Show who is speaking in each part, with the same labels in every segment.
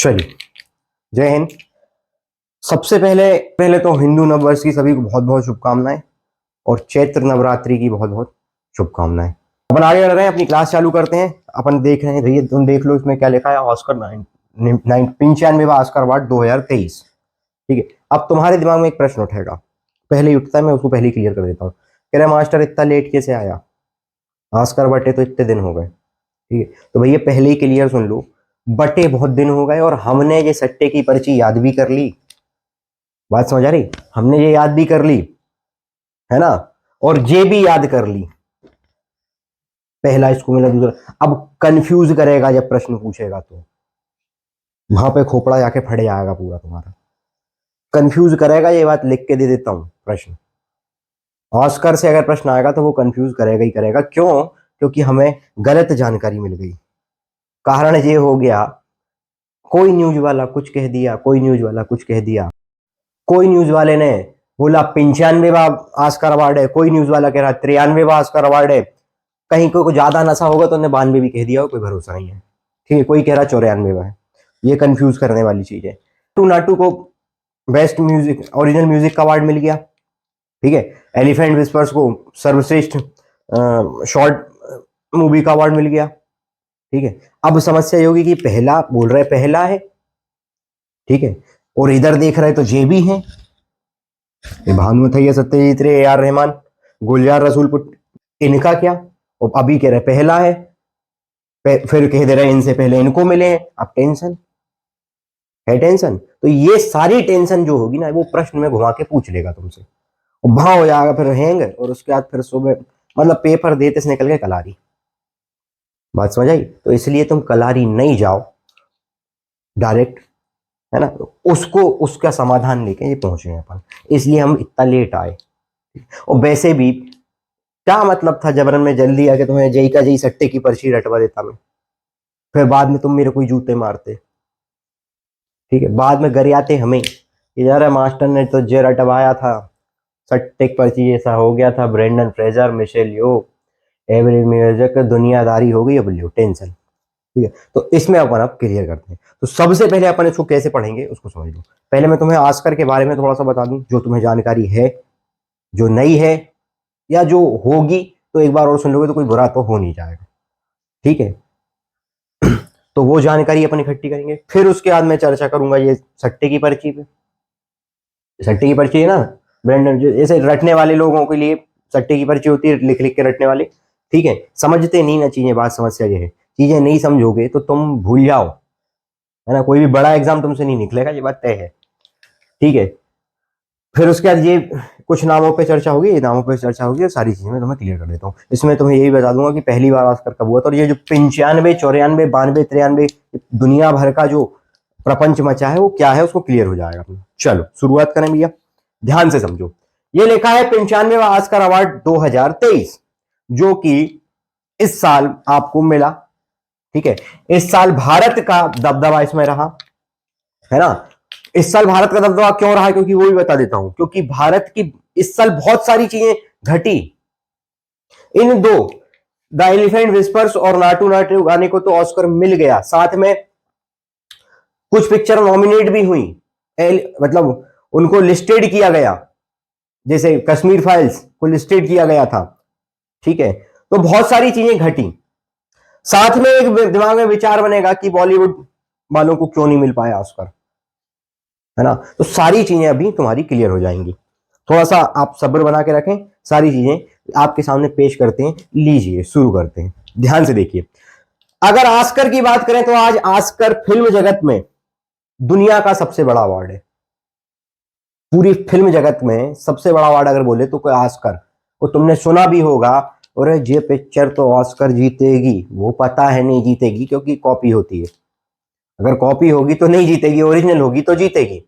Speaker 1: चलिए, जय हिंद। सबसे पहले पहले तो हिंदू नववर्ष की सभी को बहुत बहुत शुभकामनाएं और चैत्र नवरात्रि की बहुत बहुत शुभकामनाएं। अपन आगे बढ़ रहे हैं, अपनी क्लास चालू करते हैं। अपन देख रहे हैं, भैया तुम देख लो इसमें क्या लिखा है, ऑस्कर 95वां ऑस्कर अवार्ड 2023। ठीक है, अब तुम्हारे दिमाग में एक प्रश्न उठेगा, पहले ही उठता है, मैं उसको पहले ही क्लियर कर देता हूँ। कह रहे मास्टर इतना लेट कैसे आया, ऑस्कर बटे तो इतने दिन हो गए। ठीक है, तो भैया पहले ही क्लियर सुन लो, बटे बहुत दिन हो गए और हमने ये सट्टे की पर्ची याद भी कर ली। बात समझ आ रही, हमने ये याद भी कर ली है ना, और ये भी याद कर ली। पहला इसको मिला, दूसरा। अब कंफ्यूज करेगा जब प्रश्न पूछेगा तो वहां पे खोपड़ा जाके फट जाएगा पूरा तुम्हारा, कंफ्यूज करेगा। ये बात लिख के दे देता हूं, प्रश्न ऑस्कर से अगर प्रश्न आएगा तो वो कंफ्यूज करेगा ही करेगा। क्यों? क्योंकि हमें गलत जानकारी मिल गई। कारण ये हो गया, कोई न्यूज वाला कुछ कह दिया, कोई न्यूज वाला कुछ कह दिया। कोई न्यूज वाले ने बोला 95वां ऑस्कर अवार्ड है, कोई न्यूज वाला कह रहा 93वां ऑस्कर अवार्ड है। कहीं को ज्यादा नशा होगा तो उन्हें 92 भी कह दिया हो, कोई भरोसा नहीं है। ठीक है, कोई कह रहा 94वां है। ये कंफ्यूज करने वाली चीज है। टू नाटू को बेस्ट म्यूजिक ओरिजिनल म्यूजिक का अवार्ड मिल गया। ठीक है, एलिफेंट विस्पर्स को सर्वश्रेष्ठ शॉर्ट मूवी का अवार्ड मिल गया। ठीक है, अब समस्या ये होगी कि पहला बोल रहे पहला है, ठीक है, और इधर देख रहे तो जे भी है, भानुमथैया, सत्यजीत रे, AR रहमान, गुलजार रसूलपुर, इनका क्या? और अभी कह रहे पहला है, फिर कह दे रहे इनसे पहले इनको मिले हैं। अब टेंशन है, टेंशन। तो ये सारी टेंशन जो होगी ना, वो प्रश्न में घुमा के पूछ लेगा तुमसे, और वहां हो जाएगा फिर हैंग, और उसके बाद फिर सुबह मतलब पेपर देते से निकल गए कलारी। बात समझ आई? तो इसलिए तुम कलारी नहीं जाओ डायरेक्ट, है ना, उसको उसका समाधान लेके ये पहुंचे हैं अपन, इसलिए हम इतना लेट आए। और वैसे भी क्या मतलब था जबरन में जल्दी आके तुम्हें जई का जई सट्टे की पर्ची रटवा देता मैं, फिर बाद में तुम मेरे को जूते मारते। ठीक है, बाद में घर आते हमें, यार मास्टर ने तो जे रटवाया था, सट्टे की पर्ची ऐसा हो गया था, ब्रेंडन फ्रेजर, मिशेल यो, एवरी म्यूजिक, दुनियादारी हो गई, अब लियो टेंशन। ठीक है, तो इसमें अपन अब क्लियर करते हैं। तो सबसे पहले अपन इसको कैसे पढ़ेंगे उसको समझ लो। पहले मैं तुम्हें ऑस्कर के बारे में थोड़ा सा बता दूं, जो तुम्हें जानकारी है, जो नहीं है या जो होगी तो एक बार और सुन लोगे तो कोई बुरा तो हो नहीं जाएगा। ठीक है, तो वो जानकारी अपन इकट्ठी करेंगे, फिर उसके बाद मैं चर्चा करूंगा ये सट्टे की पर्ची पे। सट्टे की पर्ची है ना, ब्रेंडन ऐसे रटने वाले लोगों के लिए सट्टे की पर्ची होती है, लिख लिख के रटने वाले। ठीक है, समझते नहीं ना चीजें, बात समस्या ये है, चीजें नहीं समझोगे तो तुम भूल जाओ, है ना, कोई भी बड़ा एग्जाम तुमसे नहीं निकलेगा, ये बात तय है। ठीक है, फिर उसके बाद ये कुछ नामों पे चर्चा होगी, ये नामों पे चर्चा होगी, सारी चीजें मैं तुम्हें क्लियर कर देता हूँ। इसमें तुम्हें यही बता दूंगा कि पहली बार ऑस्कर कब हुआ था, और ये जो 95, 94, 92, 93 दुनिया भर का जो प्रपंच मचा है वो क्या है, उसको क्लियर हो जाएगा। चलो शुरुआत करें भैया, ध्यान से समझो। ये लिखा है 95वां ऑस्कर अवार्ड 2023, जो कि इस साल आपको मिला। ठीक है, इस साल भारत का दबदबा इसमें रहा, है ना। इस साल भारत का दबदबा क्यों रहा, क्योंकि वो भी बता देता हूं, क्योंकि भारत की इस साल बहुत सारी चीजें घटी। इन दो, द एलिफेंट विस्पर्स और नाटू नाटू गाने को तो ऑस्कर मिल गया, साथ में कुछ पिक्चर नॉमिनेट भी हुई, मतलब उनको लिस्टेड किया गया, जैसे कश्मीर फाइल्स को लिस्टेड किया गया था। ठीक है, तो बहुत सारी चीजें घटी। साथ में एक दिमाग में विचार बनेगा कि बॉलीवुड वालों को क्यों नहीं मिल पाया ऑस्कर, है ना। तो सारी चीजें अभी तुम्हारी क्लियर हो जाएंगी, थोड़ा सा आप सब्र बना के रखें, सारी चीजें आपके सामने पेश करते हैं। लीजिए शुरू करते हैं, ध्यान से देखिए। अगर ऑस्कर की बात करें तो आज ऑस्कर फिल्म जगत में दुनिया का सबसे बड़ा अवार्ड है। पूरी फिल्म जगत में सबसे बड़ा अवार्ड अगर बोले तो कोई ऑस्कर, वो तुमने सुना भी होगा, और ये पिक्चर तो ऑस्कर जीतेगी, वो पता है नहीं जीतेगी क्योंकि कॉपी होती है। अगर कॉपी होगी तो नहीं जीतेगी, ओरिजिनल होगी तो जीतेगी,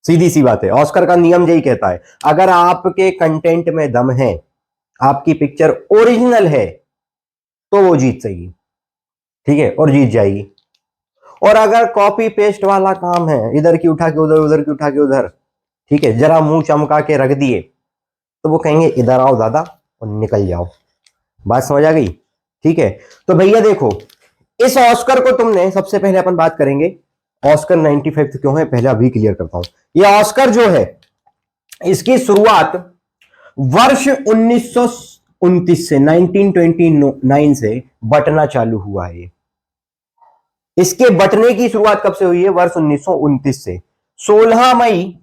Speaker 1: सीधी सी बात है। ऑस्कर का नियम यही कहता है, अगर आपके कंटेंट में दम है, आपकी पिक्चर ओरिजिनल है, तो वो जीत जाएगी। ठीक है, और जीत जाएगी। और अगर कॉपी पेस्ट वाला काम है, इधर की उठा के उधर, उधर की उठा के उधर, ठीक है, जरा मुंह चमका के रख दिए, तो वो कहेंगे इधर आओ दादा और निकल जाओ। बात समझ आ गई? ठीक है, तो भैया देखो, इस ऑस्कर को तुमने, सबसे पहले अपन बात करेंगे ऑस्कर 95 क्यों है, पहले अभी क्लियर करता हूं। ये ऑस्कर जो है इसकी शुरुआत वर्ष 1929 से 1929 से बंटना चालू हुआ है। इसके बंटने की शुरुआत कब से हुई है, वर्ष 1929 से। 16 मई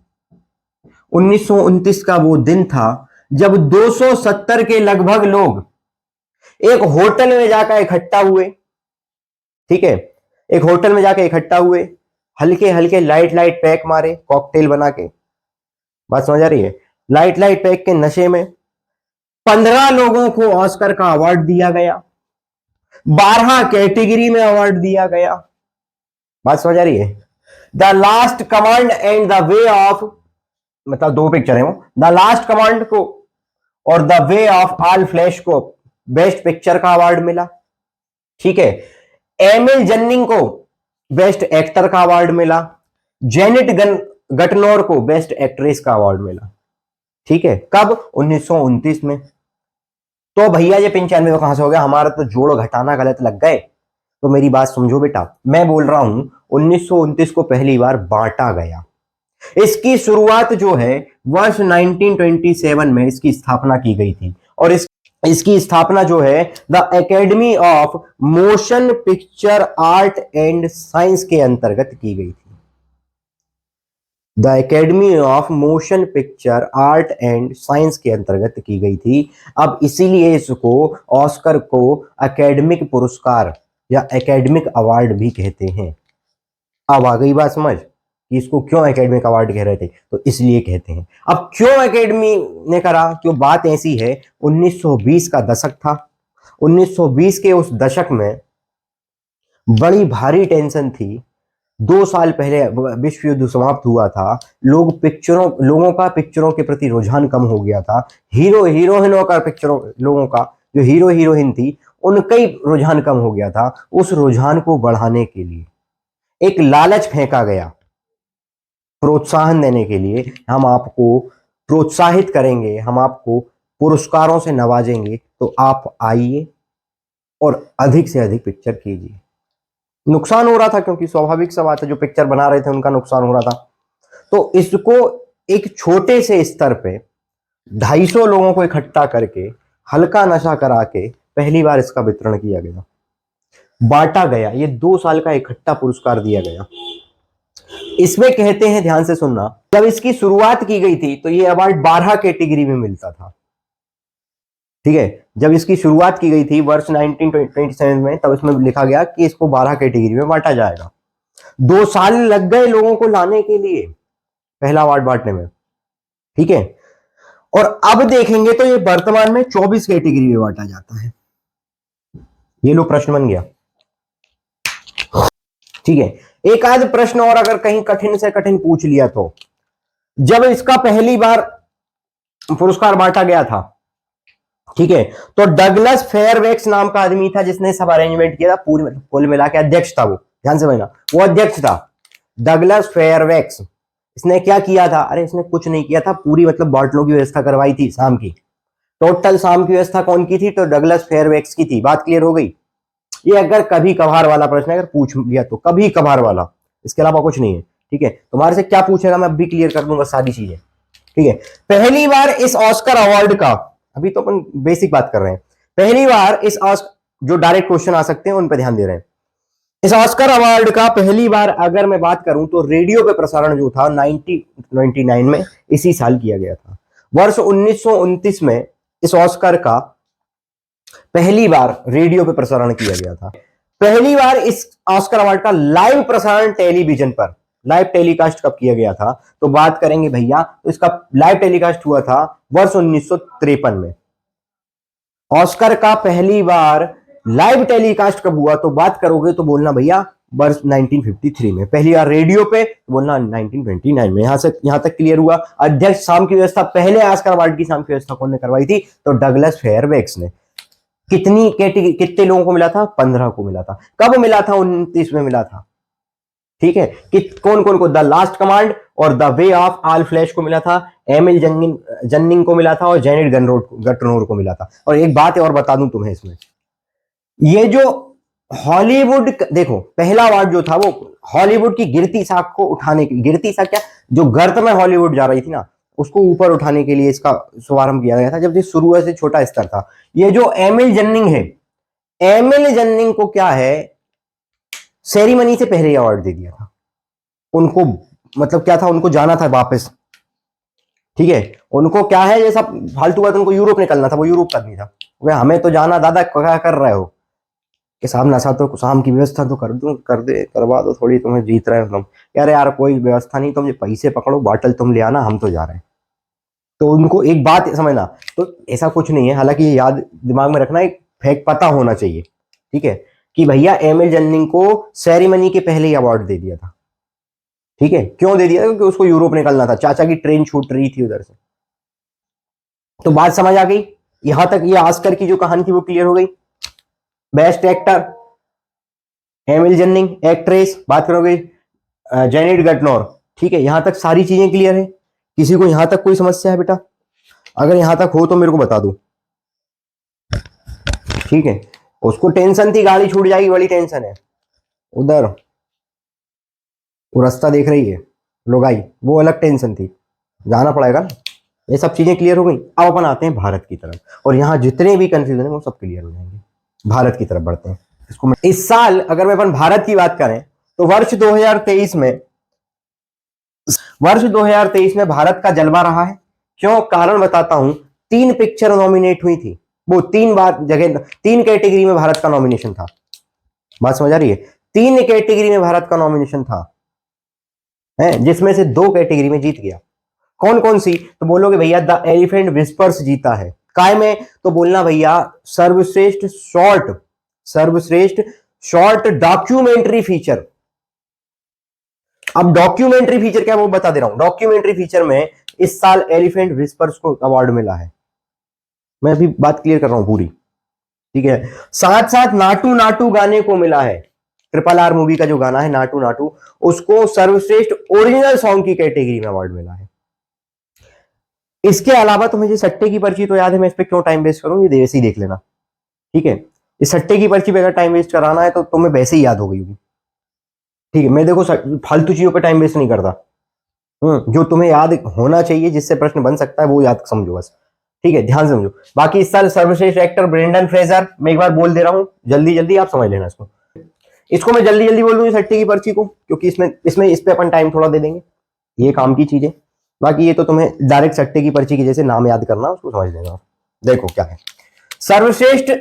Speaker 1: 1929 का वो दिन था जब 270 के लगभग लोग एक होटल में जाकर इकट्ठा हुए। ठीक है, एक होटल में जाकर इकट्ठा हुए, हल्के हल्के लाइट लाइट पैक मारे कॉकटेल बना के। बात समझ आ रही है? लाइट लाइट पैक के नशे में 15 लोगों को ऑस्कर का अवार्ड दिया गया, 12 कैटेगरी में अवार्ड दिया गया। बात समझ आ रही है? The last command and the way of, मतलब दो पिक्चर है वो, द लास्ट कमांड को और the way of all flash को बेस्ट पिक्चर का अवार्ड मिला। ठीक है, एमिल जन्निंग को बेस्ट एक्टर का अवार्ड मिला, जेनेट गटनोर को बेस्ट एक्ट्रेस का अवार्ड मिला। ठीक है, कब, 1929 में। तो भैया ये 95 कहां से हो गया, हमारा तो जोड़ घटाना गलत लग गए। तो मेरी बात समझो बेटा, मैं बोल रहा हूं 1929 को पहली बार बांटा गया। इसकी शुरुआत जो है वर्ष 1927 में इसकी स्थापना की गई थी, और इसकी स्थापना जो है the academy of motion picture art and science के अंतर्गत की गई थी। The academy of motion picture art and science के अंतर्गत की गई थी। अब इसीलिए इसको ऑस्कर को एकेडमिक पुरस्कार या एकेडमिक अवार्ड भी कहते हैं। अब आ गई बात समझ कि इसको क्यों एकेडमिक अवार्ड कह रहे थे, तो इसलिए कहते हैं। अब क्यों एकेडमी ने करा, क्यों, बात ऐसी है 1920 का दशक था। 1920 के उस दशक में बड़ी भारी टेंशन थी। 2 साल पहले विश्व युद्ध समाप्त हुआ था, लोगों का पिक्चरों के प्रति रुझान कम हो गया था। हीरोइनों का लोगों का जो हीरो हीरोइन थी उनका ही रुझान कम हो गया था। उस रुझान को बढ़ाने के लिए एक लालच फेंका गया, प्रोत्साहन देने के लिए। हम आपको प्रोत्साहित करेंगे, हम आपको पुरस्कारों से नवाजेंगे, तो आप आइए और अधिक से अधिक पिक्चर कीजिए। नुकसान हो रहा था, क्योंकि स्वाभाविक सा बात है, जो पिक्चर बना रहे थे उनका नुकसान हो रहा था। तो इसको एक छोटे से स्तर पे 250 लोगों को इकट्ठा करके हल्का नशा करा के पहली बार इसका वितरण किया गया, बांटा गया। ये 2 साल का इकट्ठा पुरस्कार दिया गया। इसमें कहते हैं, ध्यान से सुनना, जब इसकी शुरुआत की गई थी तो ये अवार्ड 12 कैटेगरी में मिलता था। ठीक है, जब इसकी शुरुआत की गई थी वर्ष 1927 में, तब इसमें लिखा गया कि इसको 12 कैटेगरी में बांटा जाएगा। 2 साल लग गए लोगों को लाने के लिए पहला अवार्ड बांटने में। ठीक है, और अब देखेंगे तो ये वर्तमान में 24 कैटेगरी में बांटा जाता है। ये लो प्रश्न बन गया। ठीक है, एक आध प्रश्न और अगर कहीं कठिन से कठिन पूछ लिया तो, जब इसका पहली बार पुरस्कार बांटा गया था, ठीक है, तो डगलस फेयरवेक्स नाम का आदमी था जिसने सब अरेंजमेंट किया था, पूरी मतलब कुल मिला के अध्यक्ष था वो, ध्यान से समझना, वो अध्यक्ष था डगलस फेयरवेक्स। इसने क्या किया था, अरे इसने कुछ नहीं किया था, पूरी मतलब बॉटलों की व्यवस्था करवाई थी शाम की। टोटल शाम की व्यवस्था कौन की थी, तो डगलस फेयरवेक्स की थी। बात क्लियर हो गई? ये अगर कभी कभार वाला प्रश्न अगर पूछ लिया तो कभी कभार वाला, इसके अलावा कुछ नहीं है। ठीक है, तुम्हारे से क्या पूछेगा मैं अभी क्लियर कर दूंगा सारी चीजें। ठीक है, पहली बार इस ऑस्कर अवार्ड का, अभी तो अपन बेसिक बात कर रहे हैं, पहली बार इस जो डायरेक्ट क्वेश्चन आ सकते हैं उन पर ध्यान दे रहे हैं। इस ऑस्कर अवार्ड का पहली बार अगर मैं बात करूं तो रेडियो पे प्रसारण जो था 1999 में इसी साल किया गया था। वर्ष 1929 में इस ऑस्कर का पहली बार रेडियो पे प्रसारण किया गया था। पहली बार इस ऑस्कर अवार्ड का लाइव प्रसारण टेलीविजन पर, लाइव टेलीकास्ट कब किया गया था, तो बात करेंगे भैया, तो इसका लाइव टेलीकास्ट हुआ था वर्ष 1953 में। ऑस्कर का पहली बार लाइव टेलीकास्ट कब हुआ, तो बात करोगे तो बोलना भैया वर्ष 1953 में। पहली बार रेडियो पे बोलना 1929 में। यहां तक क्लियर हुआ? अध्यक्ष शाम की व्यवस्था, पहले ऑस्कर अवार्ड की शाम की व्यवस्था कौन ने करवाई थी, तो डगलस फेयरवेक्स ने। कितने लोगों को मिला था, 15 को मिला था। कब मिला था, 29 में मिला था। ठीक है, कि कौन कौन को, द लास्ट कमांड और the way of all flash को मिला था, एमिल जन्निंग को मिला था और जेनेट गटनोर को मिला था। और एक बात और बता दूं तुम्हें, इसमें ये जो हॉलीवुड देखो पहला अवार्ड जो था वो हॉलीवुड की गिरती साख को उठाने की, गिरती साख क्या, जो गर्त में हॉलीवुड जा रही थी ना, उसको ऊपर उठाने के लिए इसका शुभारंभ किया गया था, जब ये शुरू से छोटा स्तर था। ये जो एमिल जन्निंग है, एमिल जन्निंग को क्या है, सेरेमनी से पहले अवार्ड दे दिया था उनको। मतलब क्या था, उनको जाना था वापस, ठीक है, उनको क्या है, ये सब फालतू बात, उनको यूरोप निकलना था, वो यूरोप करनी था, हमें तो जाना, दादा क्या कर रहे हो कि साहब नशा तो शाम की व्यवस्था तो कर दूं, कर दे, करवा दो थोड़ी, तुम्हें जीत रहे हो तुम, यार यार कोई व्यवस्था नहीं, तुम ये पैसे पकड़ो, बॉटल तुम ले आना, हम तो जा रहे हैं। तो उनको एक बात समझना, तो ऐसा कुछ नहीं है, हालांकि ये याद दिमाग में रखना, एक फैक्ट पता होना चाहिए, ठीक है, कि भैया एमिल जन्निंग को सेरेमनी के पहले ही अवार्ड दे दिया था, ठीक है, क्यों दे दिया था, क्योंकि उसको यूरोप निकलना था, चाचा की ट्रेन छूट रही थी उधर से। तो बात समझ आ गई, यहां तक ये ऑस्कर की जो कहानी थी वो क्लियर हो गई। बेस्ट एक्टर एमिल जन्निंग, एक्ट्रेस बात करोगे जेनेट गटनोर, ठीक है, यहां तक सारी चीजें क्लियर है। किसी को यहां तक कोई समस्या है बेटा? अगर यहां तक हो तो मेरे को बता दो, ठीक है। उसको टेंशन थी गाड़ी छूट जाएगी, बड़ी टेंशन है उधर, वो रास्ता देख रही है लोग आई, वो अलग टेंशन थी, जाना पड़ेगा ना। ये सब चीजें क्लियर हो गई। अब अपन आते हैं भारत की तरफ, और यहां जितने भी कंफ्यूजन है वो सब क्लियर हो जाएंगे। भारत की तरफ बढ़ते हैं। इस साल अगर मैं अपन भारत की बात करें तो वर्ष 2023 में भारत का जलवा रहा है। क्यों, कारण बताता हूं। 3 पिक्चर नॉमिनेट हुई थी, वो 3 बार जगह, 3 कैटेगरी में भारत का नॉमिनेशन था। बात समझ आ रही है? 3 कैटेगरी में भारत का नॉमिनेशन था, है, जिसमें से 2 कैटेगरी में जीत गया। कौन कौन सी? तो बोलोगे भैया द एलिफेंट विस्पर्स जीता है। काय में? तो बोलना भैया सर्वश्रेष्ठ शॉर्ट डॉक्यूमेंट्री फीचर। अब डॉक्यूमेंट्री फीचर क्या, वो बता दे रहा हूं। डॉक्यूमेंट्री फीचर में इस साल एलिफेंट विस्पर्स को अवार्ड मिला है। मैं अभी बात क्लियर कर रहा हूं पूरी, ठीक है। साथ साथ नाटू नाटू गाने को मिला है। RRR मूवी का जो गाना है नाटू नाटू, उसको सर्वश्रेष्ठ ओरिजिनल सॉन्ग की कैटेगरी में अवार्ड मिला है। इसके अलावा तुम्हें सट्टे की पर्ची तो याद है, मैं इस पर क्यों टाइम वेस्ट करूं, ये वैसे ही देख लेना, ठीक है। इस सट्टे की पर्ची पे अगर टाइम वेस्ट कराना है तो तुम्हें वैसे ही याद हो गई होगी, ठीक है। मैं देखो फालतू चीजों पे टाइम वेस्ट नहीं करता, जो तुम्हें याद होना चाहिए, जिससे प्रश्न बन सकता है वो याद समझो बस, ठीक है, ध्यान समझो। बाकी इस साल सर्वश्रेष्ठ एक्टर ब्रेंडन फ्रेजर, मैं एक बार बोल दे रहा हूं, जल्दी जल्दी आप समझ लेना इसको। इसको मैं जल्दी जल्दी बोल दूंगी सट्टे की पर्ची को, क्योंकि इसमें इस पे अपन टाइम थोड़ा दे देंगे, ये काम की चीज है। बाकी ये तो तुम्हें डायरेक्ट सट्टे की पर्ची की जैसे नाम याद करना, उसको समझ लेना। देखो क्या है, सर्वश्रेष्ठ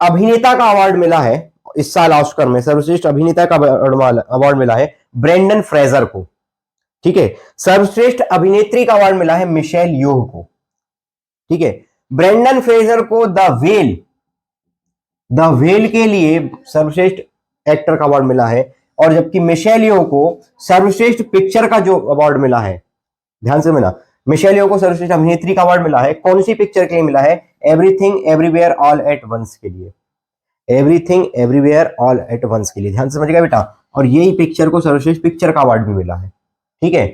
Speaker 1: अभिनेता का अवार्ड मिला है इस साल ऑस्कर में, सर्वश्रेष्ठ अभिनेता का अवार्ड मिला है ब्रेंडन फ्रेजर को, ठीक है। सर्वश्रेष्ठ अभिनेत्री का अवार्ड मिला है मिशेल योह को, ठीक है। ब्रेंडन फ्रेजर को द वेल के लिए सर्वश्रेष्ठ एक्टर का अवार्ड मिला है, और जबकि मिशेल योह को सर्वश्रेष्ठ पिक्चर का जो अवार्ड मिला है, ध्यान से मिला, मिशेल योह को सर्वश्रेष्ठ अभिनेत्री का अवार्ड मिला है। कौन सी पिक्चर के लिए मिला है? Everything everywhere all at once के लिए, everything everywhere all at once के लिए, ध्यान से समझिएगा बेटा। और यही पिक्चर को सर्वश्रेष्ठ पिक्चर का अवार्ड भी मिला है, ठीक है।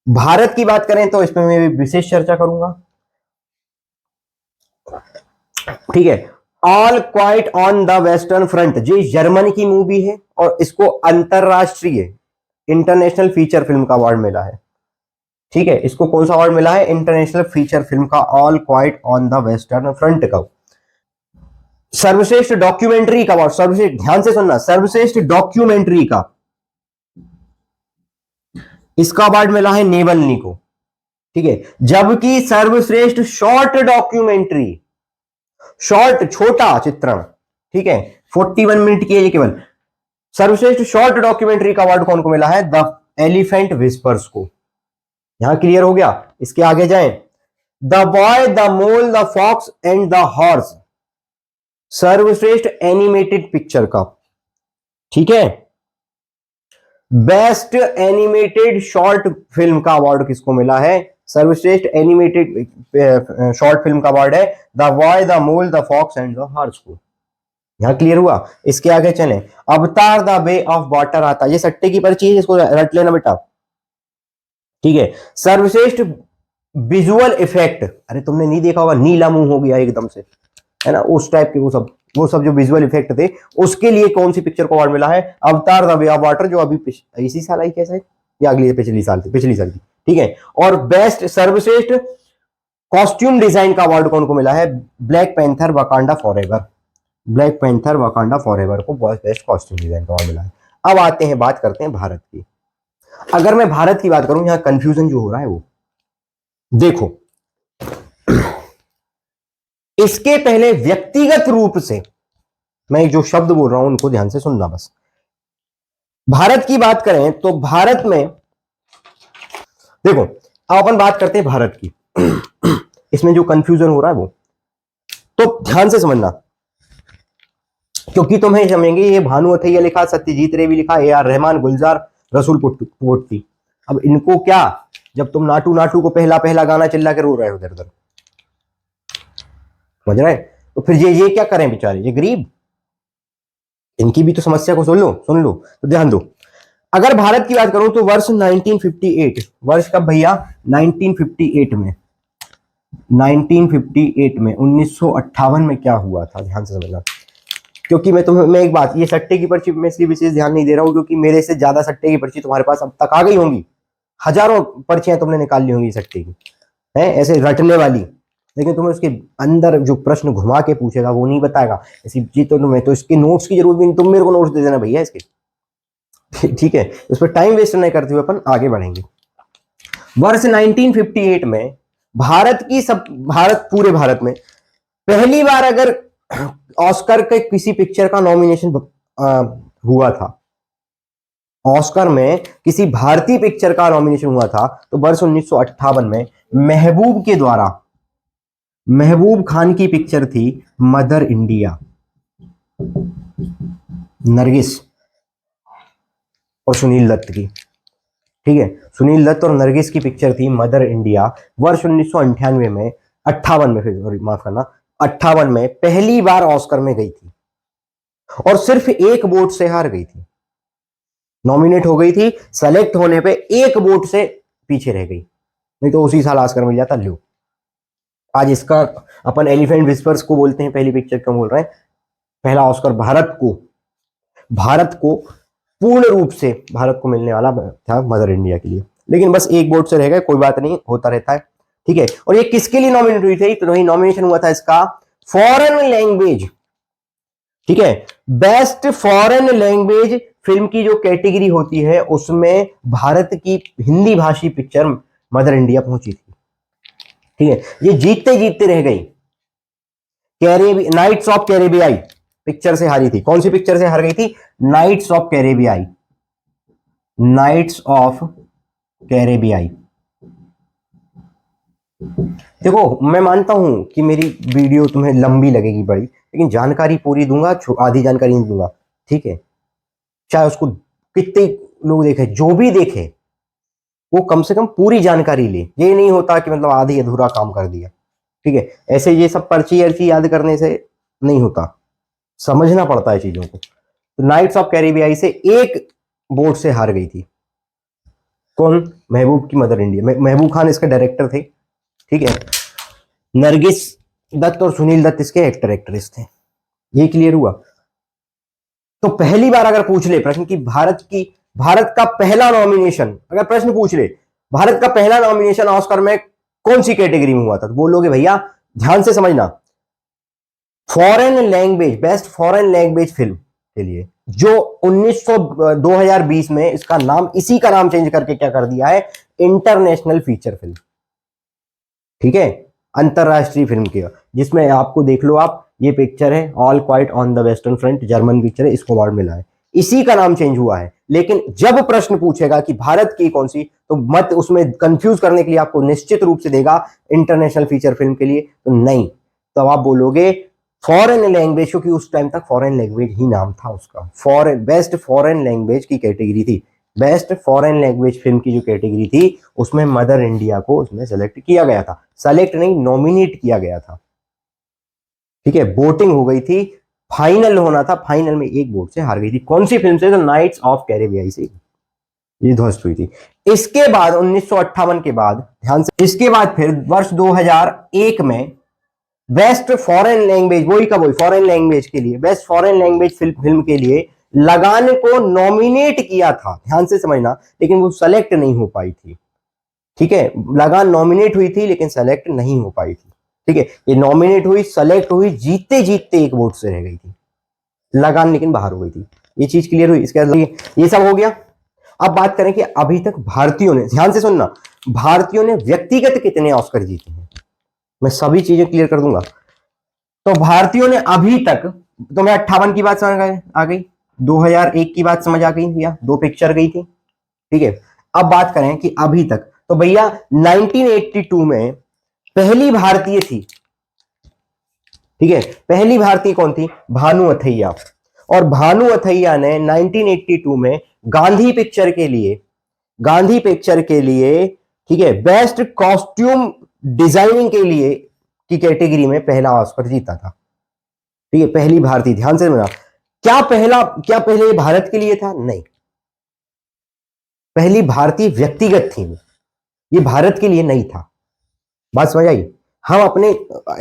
Speaker 1: भारत की बात करें तो इसमें मैं विशेष चर्चा करूंगा, ठीक है। All quite on the western front, जो जर्मनी की मूवी है, और इसको अंतरराष्ट्रीय इंटरनेशनल फीचर फिल्म का अवार्ड मिला है, ठीक है। इसको कौन सा अवार्ड मिला है? इंटरनेशनल फीचर फिल्म का, all quite on the western front का। सर्वश्रेष्ठ डॉक्यूमेंट्री का अवार्ड, सर्वश्रेष्ठ, ध्यान से सुनना, सर्वश्रेष्ठ डॉक्यूमेंट्री का इसका अवार्ड मिला है नेवलनी को, ठीक है। जबकि सर्वश्रेष्ठ शॉर्ट डॉक्यूमेंट्री, शॉर्ट छोटा चित्रण, ठीक है, 41 मिनट की है ये केवल, सर्वश्रेष्ठ शॉर्ट डॉक्यूमेंट्री का अवार्ड कौन को मिला है? द एलिफेंट विस्पर्स को। यहां क्लियर हो गया? इसके आगे जाएं, the boy the mole the fox and the horse, सर्वश्रेष्ठ एनिमेटेड पिक्चर का, ठीक है। बेस्ट एनिमेटेड शॉर्ट फिल्म का अवार्ड किसको मिला है? सर्वश्रेष्ठ एनिमेटेड शॉर्ट फिल्म का अवार्ड है the boy the mole the fox and the horse को। यहां क्लियर हुआ? इसके आगे चले, अवतार द वे ऑफ वाटर आता, ये सट्टे की पर्ची है, इसको रट लेना बेटा, ठीक है। सर्वश्रेष्ठ विजुअल इफेक्ट, अरे तुमने नहीं देखा होगा, नीला मुंह हो गया एकदम से, है ना, उस टाइप के वो सब वो सब जो विजुअल इफेक्ट थे उसके लिए कौन सी पिक्चर को अवार्ड मिला है? अवतार द वे ऑफ वाटर, जो अभी इसी साल आई कैसे, या अगली पिछली साल थी, पिछली साल की, ठीक है। और बेस्ट सर्वश्रेष्ठ कॉस्ट्यूम डिजाइन का अवार्ड कौन को मिला है? Black panther Wakanda forever, black panther Wakanda forever को बेस्ट कॉस्ट्यूम डिजाइन का अवार्ड मिला है। अब आते हैं, बात करते हैं भारत की। अगर मैं भारत की बात करूं, यहां कंफ्यूजन जो हो रहा है वो देखो, इसके पहले व्यक्तिगत रूप से मैं जो शब्द बोल रहा हूं उनको ध्यान से सुनना बस। भारत की बात करें तो भारत में देखो, अब अपन बात करते हैं भारत की। इसमें जो कंफ्यूजन हो रहा है वो तो ध्यान से समझना, क्योंकि तुम्हें समझेंगे ये भानु अथैया लिखा, सत्यजीत रे भी लिखा, ए आर रहमान, गुलजार, रसूल पोट्टी। अब इनको क्या, जब तुम नाटू नाटू को पहला पहला गाना चिल्ला के रो रहे हो इधर उधर, समझ रहे, तो फिर ये क्या करें बेचारे, ये गरीब, इनकी भी तो समस्या को सुन लो तो ध्यान दो। अगर भारत की बात करूं तो वर्ष 1958, वर्ष कब भैया? 1958 में, 1958 में 1958 में क्या हुआ था, ध्यान से समझना। क्योंकि मैं एक बात, ये सट्टे की पर्ची में इसलिए विशेष ध्यान नहीं दे रहा हूं क्योंकि मेरे से ज्यादा सट्टे की पर्ची तुम्हारे पास अब तक आ गई होंगी, हजारों पर्चियां तुमने निकाल ली होंगी सट्टे की, है ऐसे रटने वाली, लेकिन तुम्हें उसके अंदर जो प्रश्न घुमा के पूछेगा वो नहीं बताएगा। ऐसी चीज तो तुम्हें, तो इसके नोट्स की जरूरत भी नहीं, तुम मेरे को नोट्स दे देना भैया इसके, ठीक है। उस पर टाइम वेस्ट नहीं करते हुए अपन आगे बढ़ेंगे। वर्ष 1958 में पूरे भारत में पहली बार अगर ऑस्कर के किसी पिक्चर का नॉमिनेशन हुआ था, ऑस्कर में किसी भारतीय पिक्चर का नॉमिनेशन हुआ था, तो वर्ष 1958 में महबूब के द्वारा, महबूब खान की पिक्चर थी मदर इंडिया, नरगिस और सुनील दत्त की, ठीक है। सुनील दत्त और नरगिस की पिक्चर थी मदर इंडिया। वर्ष 1998 में, 58 में, फिर माफ करना, 58 में पहली बार ऑस्कर में गई थी और सिर्फ एक वोट से हार गई थी। नॉमिनेट हो गई थी, सेलेक्ट होने पे एक वोट से पीछे रह गई, नहीं तो उसी साल ऑस्कर मिल जाता। लो, आज इसका अपन एलिफेंट विस्पर्स को बोलते हैं, पहली पिक्चर क्यों बोल रहे हैं, पहला ऑस्कर भारत को पूर्ण रूप से भारत को मिलने वाला था मदर इंडिया के लिए, लेकिन बस एक वोट से रह गए, कोई बात नहीं, होता रहता है, ठीक है। और ये किसके लिए नॉमिनेट हुई थी? तो वही नॉमिनेशन हुआ था इसका फॉरेन लैंग्वेज, ठीक है। बेस्ट फॉरेन लैंग्वेज फिल्म की जो कैटेगरी होती है उसमें भारत की हिंदी भाषी पिक्चर मदर इंडिया पहुंची थी, ठीक है। ये जीतते जीतते रह गई, नाइट्स ऑफ कैरेबियाई पिक्चर से हारी थी। कौन सी पिक्चर से हार गई थी? नाइट्स ऑफ कैरेबियाई, नाइट्स ऑफ कैरेबियाई। देखो, मैं मानता हूं कि मेरी वीडियो तुम्हें लंबी लगेगी बड़ी, लेकिन जानकारी पूरी दूंगा, आधी जानकारी नहीं दूंगा, ठीक है। चाहे उसको कितने लोग देखे, जो भी देखे वो कम से कम पूरी जानकारी ले, ये नहीं होता कि मतलब आधी अधूरा काम कर दिया, ठीक है। ऐसे ये सब पर्ची अर्ची याद करने से नहीं होता, समझना पड़ता है चीजों को। तो नाइट्स ऑफ कैरेबियाई से एक वोट से हार गई थी। कौन? महबूब की मदर इंडिया। महबूब खान इसके डायरेक्टर थे, ठीक है। नरगिस दत्त और सुनील दत्त इसके एक्टर एक्ट्रेस थे। ये क्लियर हुआ? तो पहली बार अगर पूछ ले प्रश्न कि भारत का पहला नॉमिनेशन, अगर प्रश्न पूछ ले भारत का पहला नॉमिनेशन ऑस्कर में कौन सी कैटेगरी में हुआ था, तो बोलोगे भैया ध्यान से समझना, foreign language, best foreign language film के लिए, जो 2020 में इसका नाम, इसी का नाम चेंज करके क्या कर दिया है, इंटरनेशनल फीचर फिल्म, ठीक है, अंतरराष्ट्रीय फिल्म की, जिसमें आपको देख लो आप, ये पिक्चर है all quite on the western front, German picture है, इसको अवार्ड मिला है, इसी का नाम चेंज हुआ है। लेकिन जब प्रश्न पूछेगा कि भारत की कौन सी, तो मत उसमें कंफ्यूज करने के लिए आपको निश्चित रूप से देगा इंटरनेशनल फीचर फिल्म के लिए, तो नहीं, तो आप बोलोगे फॉरेन लैंग्वेज, क्योंकि उस टाइम तक फॉरेन लैंग्वेज ही नाम था उसका, फॉरेन, बेस्ट फॉरेन लैंग्वेज की कैटेगरी थी, बेस्ट फॉरेन लैंग्वेज फिल्म की जो कैटेगरी थी उसमें मदर इंडिया को उसमें सेलेक्ट किया गया था, सेलेक्ट नहीं, नॉमिनेट किया गया था, ठीक है। वोटिंग हो गई थी, फाइनल होना था, फाइनल में एक वोट से हार गई थी। कौन सी फिल्म से? तो नाइट्स ऑफ कैरेबियाई से ये ध्वस्त हुई थी। इसके बाद 1958 के बाद, ध्यान से, इसके बाद फिर वर्ष 2001 में बेस्ट फॉरेन लैंग्वेज, वही का वही फॉरेन लैंग्वेज के लिए, बेस्ट फॉरेन लैंग्वेज फिल्म के लिए लगान को नॉमिनेट किया था, ध्यान से समझना, लेकिन वो सेलेक्ट नहीं हो पाई थी। ठीक है, लगान नॉमिनेट हुई थी लेकिन सेलेक्ट नहीं हो पाई थी। ठीक है, ये नॉमिनेट हुई, सेलेक्ट हुई, जीतते जीतते एक वोट से रह गई थी, लगान लेकिन बाहर हो गई थी। ये चीज क्लियर हुई। इसके बाद ये सब हो गया। अब बात करें कि अभी तक भारतीयों ने, ध्यान से सुनना, भारतीयों ने व्यक्तिगत कितने ऑस्कर जीते हैं, मैं सभी चीजें क्लियर कर दूंगा। तो भारतीयों ने अभी तक, तो मैं 58 की बात समझ आ गई, 2001 की बात समझ आ गई भैया, 2 पिक्चर गई थी। ठीक है, अब बात करें कि अभी तक, तो भैया 1982 में पहली भारतीय थी। ठीक है, पहली भारतीय कौन थी? भानु अथैया। और भानु अथैया ने 1982 में गांधी पिक्चर के लिए, गांधी पिक्चर के लिए, ठीक है, बेस्ट कॉस्ट्यूम डिजाइनिंग के लिए की कैटेगरी में पहला ऑस्कर जीता था। ठीक है, पहली भारतीय, ध्यान से सुनना। क्या पहले भारत के लिए था? नहीं, पहली भारतीय व्यक्तिगत थी, ये भारत के लिए नहीं था। बात समझ आई? हम अपने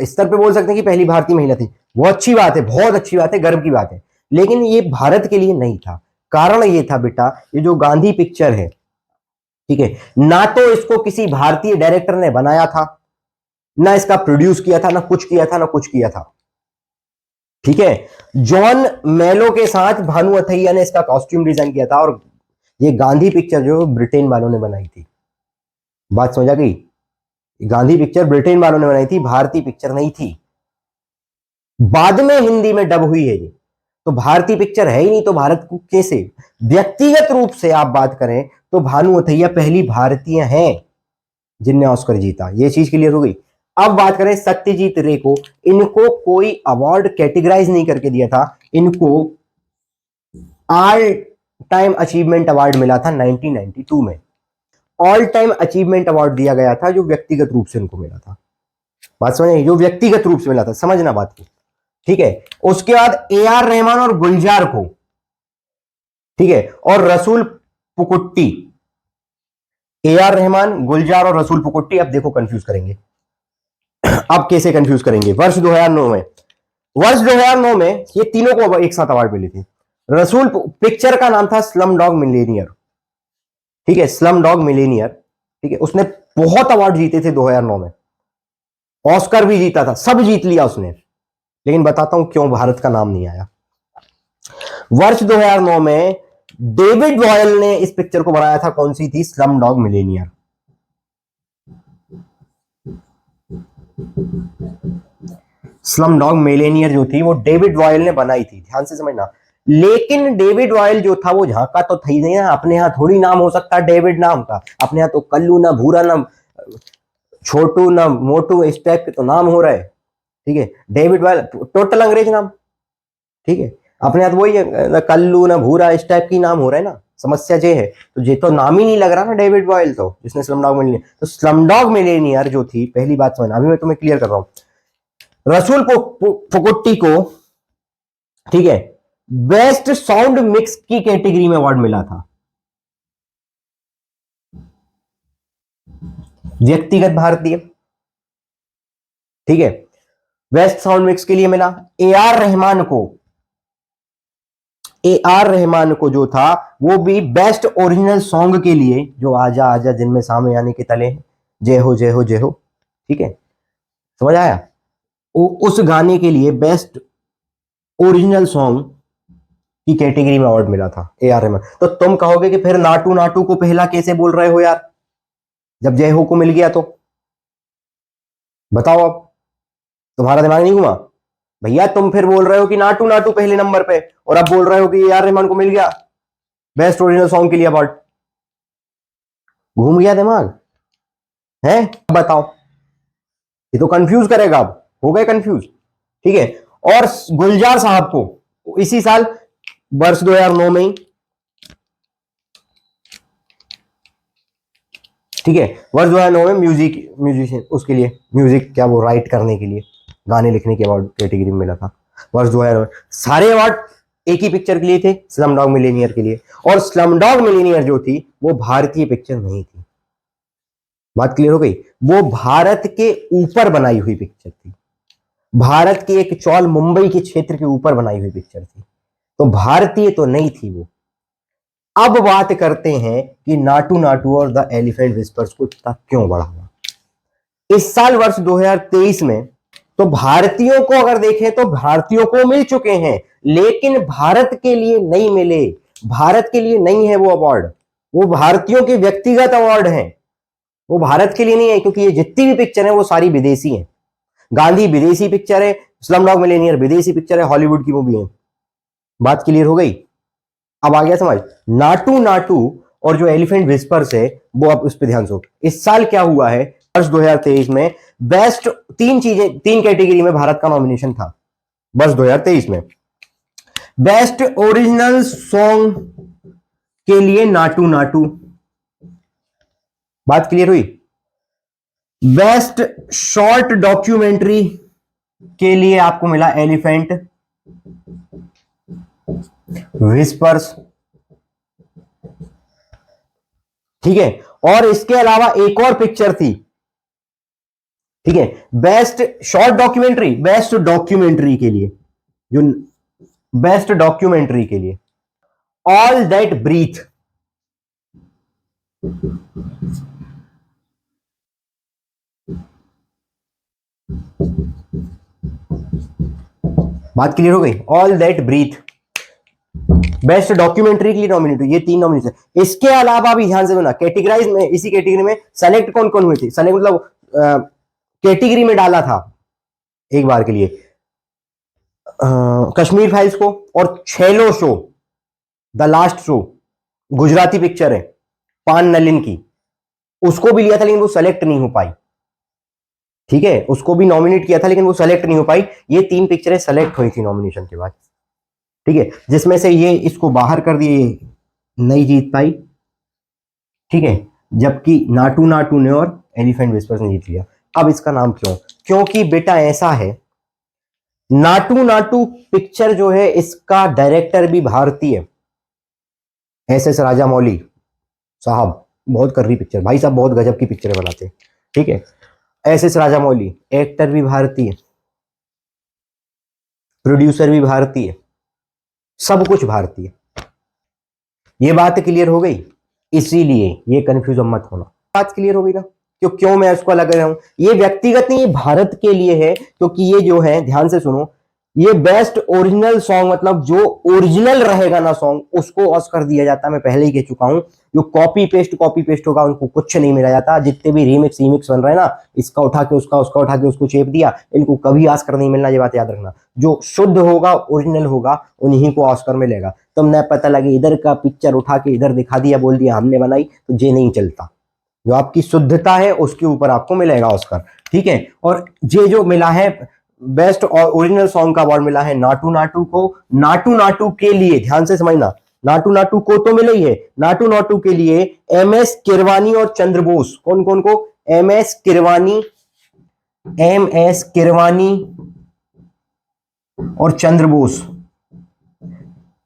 Speaker 1: स्तर पे बोल सकते हैं कि पहली भारतीय महिला थी, वो अच्छी बात है, बहुत अच्छी बात है, गर्व की बात है, लेकिन ये भारत के लिए नहीं था। कारण ये था बेटा, ये जो गांधी पिक्चर है, ठीक है, ना तो इसको किसी भारतीय डायरेक्टर ने बनाया था, ना इसका प्रोड्यूस किया था, ना कुछ किया था, ना कुछ किया था। ठीक है, जॉन मेलो के साथ भानु अथैया ने इसका कॉस्ट्यूम डिजाइन किया था, और ये गांधी पिक्चर जो ब्रिटेन वालों ने बनाई थी। बात समझ आ गई? गांधी पिक्चर ब्रिटेन वालों ने बनाई थी, भारतीय पिक्चर नहीं थी। बाद में हिंदी में डब हुई है ये, तो भारतीय पिक्चर है ही नहीं, तो भारत को कैसे? व्यक्तिगत रूप से आप बात करें तो भानु अथैया पहली भारतीय हैं जिनने ऑस्कर जीता। ये चीज क्लियर हो गई। अब बात करें सत्यजीत रे को, इनको कोई अवार्ड कैटेगराइज नहीं करके दिया था, इनको ऑल टाइम अचीवमेंट अवार्ड मिला था 1992 में। ऑल टाइम अचीवमेंट अवार्ड दिया गया था जो व्यक्तिगत रूप से इनको मिला था। बात समझ, जो व्यक्तिगत रूप से मिला था, समझना बात को। ठीक है, उसके बाद AR रहमान और गुलजार को, ठीक है, और रसूल पुकुट्टी, AR रहमान, गुलजार और रसूल पुकुट्टी। अब देखो कंफ्यूज करेंगे, अब कैसे कंफ्यूज करेंगे? वर्ष 2009 में, वर्ष 2009 में ये तीनों को एक साथ अवार्ड मिले थे। रसूल, पिक्चर का नाम था स्लम डॉग मिलेनियर। ठीक है, स्लम डॉग मिलेनियर। ठीक है, उसने बहुत अवार्ड जीते थे 2009 में, ऑस्कर भी जीता था, सब जीत लिया उसने, लेकिन बताता हूं क्यों भारत का नाम नहीं आया। वर्ष 2009 में डेविड बॉयल ने इस पिक्चर को बनाया था, कौन सी थी? Slum dog Millionaire. Slum dog Millionaire जो थी वो डेविड बॉयल ने बनाई थी, ध्यान से समझना। लेकिन डेविड बॉयल जो था वो झांका तो था ही नहीं ना, अपने यहां थोड़ी नाम हो सकता है डेविड नाम का, अपने यहां तो कल्लू ना भूरा ना छोटू ना मोटू, इस टाइप के तो नाम हो रहा है। ठीक है, डेविड बॉयल टोटल अंग्रेज नाम। ठीक है, अपने हाथ वही है ना, कल्लू ना भूरा, इस टाइप की नाम हो रहा है ना। समस्या ये है, तो ये तो नाम ही नहीं लग रहा ना डेविड बॉयल, तो जिसने स्लमडॉग मिलेनियर, तो स्लमडॉग मिलेनियर जो थी, पहली बात समझना, अभी मैं तुम्हें क्लियर कर रहा हूं। रसूल पुकुट्टी को, ठीक है, बेस्ट साउंड मिक्स की कैटेगरी में अवार्ड मिला था, व्यक्तिगत भारतीय। ठीक है, बेस्ट साउंड मिक्स के लिए मिला। AR रहमान को, AR रहमान को जो था वो भी बेस्ट ओरिजिनल सॉन्ग के लिए, जो आजा आजा जिनमें सामे आने के तले, जय हो जय हो जय हो। ठीक है, समझ आया? उस गाने के लिए बेस्ट ओरिजिनल सॉन्ग की कैटेगरी में अवार्ड मिला था AR रहमान। तो तुम कहोगे कि फिर नाटू नाटू को पहला कैसे बोल रहे हो यार, जब जय हो को मिल गया? तो बताओ, अब तुम्हारा दिमाग नहीं घुमा? भैया तुम फिर बोल रहे हो कि नाटू नाटू पहले नंबर पे, और अब बोल रहे हो कि AR रहमान को मिल गया बेस्ट ओरिजिनल सॉन्ग के लिए अवार्ड। घूम गया दिमाग है? बताओ, ये तो कंफ्यूज करेगा। अब हो गए कंफ्यूज। ठीक है, और गुलजार साहब को इसी साल वर्ष 2009 में ही, ठीक है, वर्ष 2009 में म्यूजिशियन, उसके लिए म्यूजिक क्या वो राइट करने के लिए, गाने लिखने के अवार्ड कैटेगरी में मिला था वर्ष 2009। सारे अवार्ड एक ही पिक्चर के लिए थे, स्लम डॉग मिलेनियर के लिए। और स्लम डॉग मिलेनियर जो थी वो भारतीय पिक्चर नहीं थी। बात क्लियर हो गई? वो भारत के ऊपर बनाई हुई पिक्चर थी, भारत की एक चौल मुंबई के क्षेत्र के ऊपर बनाई हुई पिक्चर थी, तो भारतीय तो नहीं थी वो। अब बात करते हैं कि नाटू नाटू और द एलिफेंट विस्पर्स को इतना क्यों बढ़ा हुआ। इस साल वर्ष 2023 में तो भारतीयों को अगर देखें तो भारतीयों को मिल चुके हैं, लेकिन भारत के लिए नहीं मिले। भारत के लिए नहीं है वो अवार्ड, वो भारतीयों के व्यक्तिगत अवार्ड हैं, वो भारत के लिए नहीं है, क्योंकि ये जितनी भी पिक्चर है वो सारी विदेशी हैं। गांधी विदेशी पिक्चर है, स्लमडॉग मिलियनेयर विदेशी पिक्चर है, हॉलीवुड की मूवी है। बात क्लियर हो गई? अब आ गया समझ। नाटू नाटू और जो एलिफेंट विस्पर्स है वो अब उस पर ध्यान दो। इस साल क्या हुआ है, वर्ष 2023 में बेस्ट तीन कैटेगरी में भारत का नॉमिनेशन था वर्ष 2023 में। बेस्ट ओरिजिनल सॉन्ग के लिए नाटू नाटू, बात क्लियर हुई। बेस्ट शॉर्ट डॉक्यूमेंट्री के लिए आपको मिला एलिफेंट विस्पर्स, ठीक है। और इसके अलावा एक और पिक्चर थी, ठीक है, best short documentary, best documentary के लिए, जो बेस्ट डॉक्यूमेंट्री के लिए ऑल दैट ब्रीथ, बात क्लियर हो गई। All that breath best documentary के लिए नॉमिनेट हुई, ये 3 नॉमिनेशन। इसके अलावा भी ध्यान से सुना, कैटेगराइज में, इसी कैटेगरी में सेलेक्ट कौन कौन हुए थे, सेलेक्ट मतलब कैटेगरी में डाला था एक बार के लिए कश्मीर फाइल्स को, और Chhello Show, the last show, Gujarati picture है पान नलिन की, उसको भी लिया था लेकिन वो सेलेक्ट नहीं हो पाई, ठीक है, उसको भी नॉमिनेट किया था लेकिन वो सेलेक्ट नहीं हो पाई। ये 3 पिक्चरें सेलेक्ट हुई थी नॉमिनेशन के बाद, ठीक है, जिसमें से ये इसको बाहर कर दिए, नहीं जीत पाई, ठीक है, जबकि नाटू नाटू ने और एलिफेंट विस्पर्स ने जीत लिया। अब इसका नाम क्यों, क्योंकि बेटा ऐसा है, नाटू नाटू पिक्चर जो है इसका डायरेक्टर भी भारतीय, एस राजामौली साहब, बहुत कर रही पिक्चर, भाई साहब बहुत गजब की पिक्चरें बनाते हैं, ठीक है। एस राजामौली एक्टर भी भारतीय, प्रोड्यूसर भी भारतीय, सब कुछ भारतीय। ये बात क्लियर हो गई, इसीलिए ये कंफ्यूज मत होना, बात क्लियर हो गई ना, क्यों मैं इसको अलग कर रहा हूं। ये व्यक्तिगत नहीं, ये भारत के लिए है, क्योंकि ये जो है ध्यान से सुनो, ये बेस्ट ओरिजिनल सॉन्ग, मतलब जो ओरिजिनल रहेगा ना सॉन्ग, उसको ऑस्कर दिया जाता है। मैं पहले ही कह चुका हूं, जो कॉपी पेस्ट होगा उनको कुछ नहीं मिला जाता। जितने भी रीमिक्स बन रहे हैं ना, इसका उठा के उसका उठा के उसको चेप दिया, इनको कभी ऑस्कर नहीं मिलना, ये बात याद रखना। जो शुद्ध होगा, ओरिजिनल होगा, उन्हीं को ऑस्कर मिलेगा। तुम न पता लगे इधर का पिक्चर उठा के इधर दिखा दिया, बोल दिया हमने बनाई, तो ये नहीं चलता। जो आपकी शुद्धता है उसके ऊपर आपको मिलेगा ऑस्कर, ठीक है। और ये जो मिला है बेस्ट और ओरिजिनल सॉन्ग का अवार्ड मिला है नाटू नाटू को। नाटू नाटू के लिए ध्यान से समझना, नाटू नाटू को तो मिला ही है, नाटू नाटू के लिए एमएस किरवानी और चंद्र बोस, कौन कौन को, एमएस किरवानी और चंद्र बोस,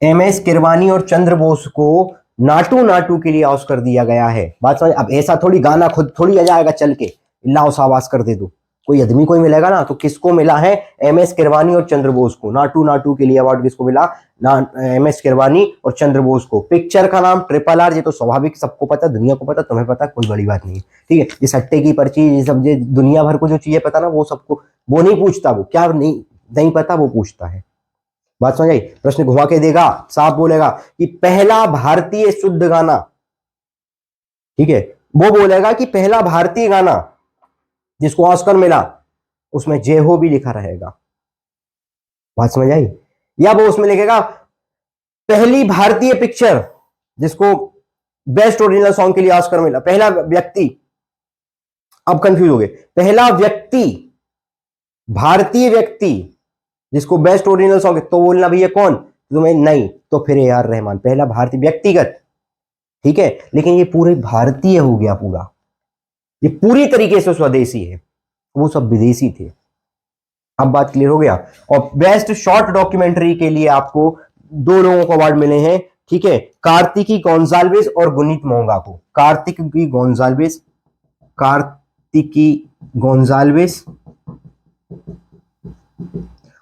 Speaker 1: एमएस किरवानी और चंद्र बोस को नाटू नाटू के लिए ऑस्कर दिया गया है। बात समझ। अब ऐसा थोड़ी गाना खुद थोड़ी आ जाएगा चल के, लाओ साहब ऑस्कर दे दो, कोई आदमी कोई मिलेगा ना। तो किसको मिला है, एमएस किरवानी और चंद्र बोस को। नाटू नाटू के लिए अवार्ड किसको मिला, एमएस किरवानी और चंद्र बोस को। पिक्चर का नाम ट्रिपल आर, ये तो स्वाभाविक, सबको पता, दुनिया को पता, तुम्हें पता, कोई बड़ी बात नहीं है, ठीक है। ये सट्टे की पर्ची, ये सब, ये दुनिया भर को जो चीजें पता ना, वो सबको, वो नहीं पूछता, वो क्या नहीं पता वो पूछता है। बात समझ आई। प्रश्न घुमा के देगा, साफ बोलेगा कि पहला भारतीय शुद्ध गाना, ठीक है, वो बोलेगा कि पहला भारतीय गाना जिसको ऑस्कर मिला उसमें जय हो भी लिखा रहेगा। बात समझ आई। या वो उसमें लिखेगा पहली भारतीय पिक्चर जिसको बेस्ट ओरिजिनल सॉन्ग के लिए ऑस्कर मिला, पहला व्यक्ति, अब कंफ्यूज हो गए, पहला व्यक्ति, भारतीय व्यक्ति जिसको बेस्ट ओरिजिनल सॉन्ग, तो बोलना भैया कौन, तुम्हें नहीं, तो फिर ए आर रहमान, पहला भारतीय व्यक्तिगत, ठीक है। लेकिन ये पूरे भारतीय हो गया पूरा, ये पूरी तरीके से स्वदेशी है, वो सब विदेशी थे। अब बात क्लियर हो गया। और बेस्ट शॉर्ट डॉक्यूमेंट्री के लिए आपको 2 लोगों को अवार्ड मिले हैं, ठीक है, कार्तिकी गोंजाल्विस और गुनीत मोंगा को। कार्तिकी गोंजाल्विस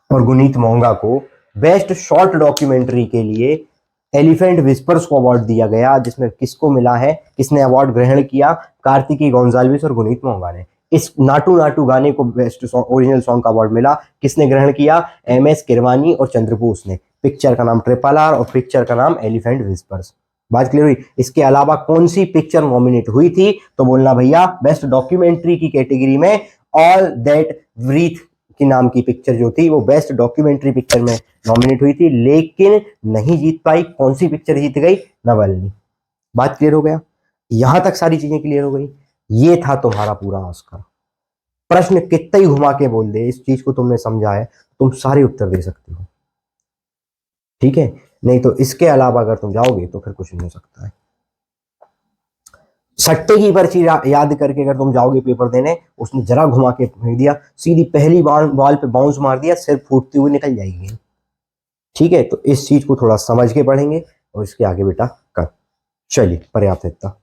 Speaker 1: और गुनीत मोंगा को बेस्ट शॉर्ट डॉक्यूमेंट्री के लिए एलिफेंट विस्पर्स को अवार्ड दिया गया, जिसमें किसको मिला है, किसने अवार्ड ग्रहण किया, कार्तिकी गोंजाल्विस और गुनीत मोंगा ने। इस नाटू नाटू गाने को बेस्ट ओरिजिनल सॉन्ग का अवार्ड मिला, किसने ग्रहण किया, MS किरवानी और चंद्रबोस ने। पिक्चर का नाम RRR और पिक्चर का नाम एलिफेंट विस्पर्स। बात क्लियर हुई। इसके अलावा कौन सी पिक्चर नॉमिनेट हुई थी, तो बोलना भैया बेस्ट डॉक्यूमेंट्री की कैटेगरी में ऑल दैट ब्रीथ की नाम की पिक्चर जो थी वो बेस्ट डॉक्यूमेंट्री पिक्चर में नॉमिनेट हुई थी, लेकिन नहीं जीत पाई। कौन सी पिक्चर जीत गई, नवलनी। बात क्लियर हो गया, यहां तक सारी चीजें क्लियर हो गई। ये था तुम्हारा पूरा ऑस्कर। प्रश्न कितना ही घुमा के बोल दे, इस चीज को तुमने समझा है, तुम सारे उत्तर दे सकते हो, ठीक है। नहीं तो इसके अलावा अगर तुम जाओगे तो फिर कुछ नहीं हो सकता है। सट्टे की पर्ची याद करके अगर तुम जाओगे पेपर देने, उसने जरा घुमा के फेंक दिया, सीधी पहली बॉल पे बाउंस मार दिया, सिर फूटती हुई निकल जाएगी, ठीक है। तो इस चीज को थोड़ा समझ के पढ़ेंगे और इसके आगे बेटा कर। चलिए पर्याप्त है इतना।